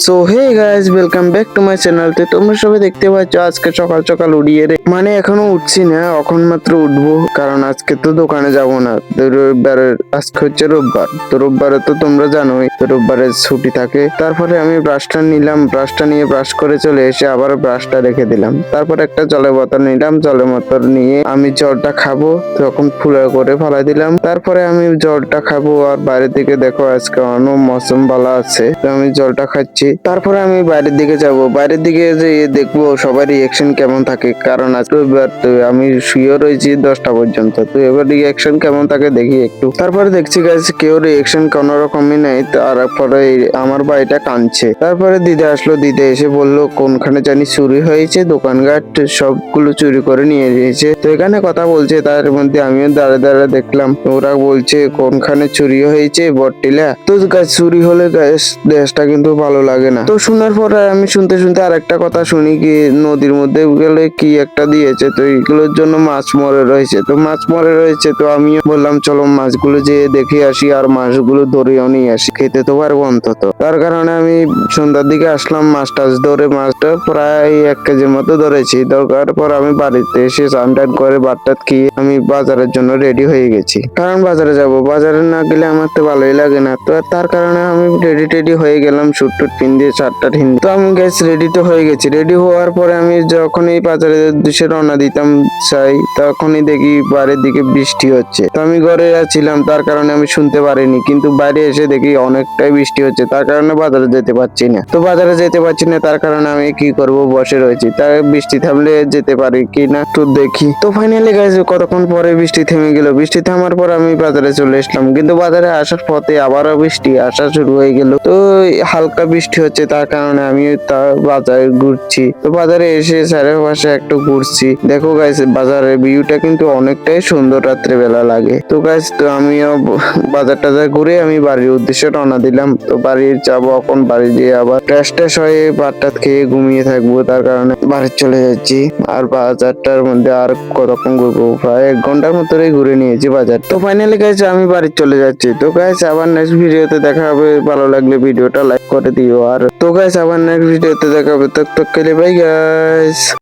So hey guys, welcome back to my channel. তো তোমরা সবাই দেখতে পাচ্ছ আজকে সকাল সকাল উড়িয়ে রে, মানে এখনো উঠছি না, এখন মাত্র উঠবো, কারণ আজকে তো দোকানে যাব না। তো রোববারের আজকে হচ্ছে রোববার, তো রোববারে তো তোমরা জানোই তো রোববারে ছুটি থাকে। তারপরে আমি ব্রাশটা নিলাম, ব্রাশটা নিয়ে ব্রাশ করে চলে এসে আবার ব্রাশটা রেখে দিলাম। তারপর একটা জলের বোতল নিলাম, জলের বোতল নিয়ে আমি জলটা খাবো, তখন ফুলে করে ফেলাই দিলাম। তারপরে আমি জলটা খাবো, আর বাইরের দিকে দেখো আজকে অন্য মৌসুম ভালো আছে, তো আমি জলটা খাচ্ছি। তারপরে আমি বাইরের দিকে যাব, বাইরের দিকে যে দেখবো সবার রিয়েকশন কেমন থাকে, কারণ আজ রবিবার, তো আমি শুয়ে রয়েছি 10টা পর্যন্ত। তো এবার রিয়েকশন কেমন থাকে দেখি একটু। তারপরে দেখছি গাছ কেউ রিয়েকশন কোনো রকমই নেই। তারপরে আমার ভাইটা কাঁদছে। তারপরে দিদা আসলো, দিদা এসে বললো কোনখানে জানি চুরি হয়েছে, দোকানঘাট সবগুলো চুরি করে নিয়ে গিয়েছে। তো এখানে কথা বলছে, তার মধ্যে আমিও দাঁড়া দাঁড়া দেখলাম ওরা বলছে কোনখানে চুরি হয়েছে বটটিলা। তো গাছ চুরি হলে গাছ দেশটা কিন্তু ভালো লাগে না। তো শোনার পরে আমি শুনতে শুনতে আরেকটা কথা শুনি কি নদীর মধ্যে গেলে কি একটা দিয়েছে, তো এগুলোর জন্য মাছ মরে রয়েছে। তো মাছ মরে রয়েছে, তো আমিও বললাম চলো মাছগুলো যেয়ে দেখে আসি, আর মাছগুলো ধরেও নিয়ে আসি, খেতে তো পারবো অন্তত। তার কারণে আমি সন্ধ্যার দিকে আসলাম, মাছ টাছ ধরে, মাছটা প্রায় 1 কেজির মতো ধরেছি। দরকার পর আমি বাড়িতে এসে স্নান টান করে ভাত টাত খেয়ে আমি বাজারের জন্য রেডি হয়ে গেছি, কারণ বাজারে যাব। বাজারে না গেলে আমার তো ভালোই লাগে না। তো তার কারণে আমি রেডি টেডি হয়ে গেলাম, শুট টুট পিন দিয়ে, শার্টটা ঠিন। তো আমি গ্যাস রেডি তো হয়ে গেছি। রেডি হওয়ার পরে আমি যখন এই বাজারের উদ্দেশ্যে রওনা দিতাম চাই, তখনই দেখি বাইরের দিকে বৃষ্টি হচ্ছে। তো আমি ঘরে ছিলাম, তার কারণে আমি শুনতে পারিনি, কিন্তু বাইরে এসে দেখি অনেকটাই বৃষ্টি হচ্ছে, তার কারণে বাজারে যেতে পারছি না। তো বাজারে যেতে পারছি না, তার কারণে আমি কি করব, বসে রয়েছি। তার বৃষ্টি থামলে যেতে পারি কি না তো দেখি। তো ফাইনালি গাইস কতক্ষণ পরে বৃষ্টি থেমে গেল। বৃষ্টি থামার পর আমি বাজারে চলে আসলাম, কিন্তু বাজারে আসার পথে আবারও বৃষ্টি আসা শুরু হয়ে গেল। তো হালকা বৃষ্টি হচ্ছে, তার কারণে আমি বাজারে ঘুরছি। তো বাজারে এসে চারপাশে একটু ঘুরছি। দেখো গাইস বাজারের ভিউটা কিন্তু অনেকটাই সুন্দর রাত্রে বেলা লাগে। তো গাইস তো আমিও বাজার টাজার ঘুরে আমি বাড়ির উদ্দেশ্যে রওনা দিলাম। তো বাড়ি যাবো, এখন বাড়ি গিয়ে আবার ফ্রেশ ট্রেশ হয়ে ভাত টাত খেয়ে ঘুমিয়ে থাকবো, তার কারণে বাড়ি চলে যাচ্ছি। আর বাজারটার মধ্যে আর কতক্ষণ ঘুরবো, প্রায় 1 ঘন্টার মতোই ঘুরে নিয়েছি বাজার। তো ফাইনালি গাইস আমি বাড়ি চলে যাচ্ছি। তো গাইস আবার নেক্সট ভিডিওতে দেখা হবে, ভালো লাগলে ভিডিওটা লাইক করে দিও। আর তো গাইস আবার নেক্সট ভিডিওতে দেখা হবে, তক তক কে লিয়ে বাই গাইস।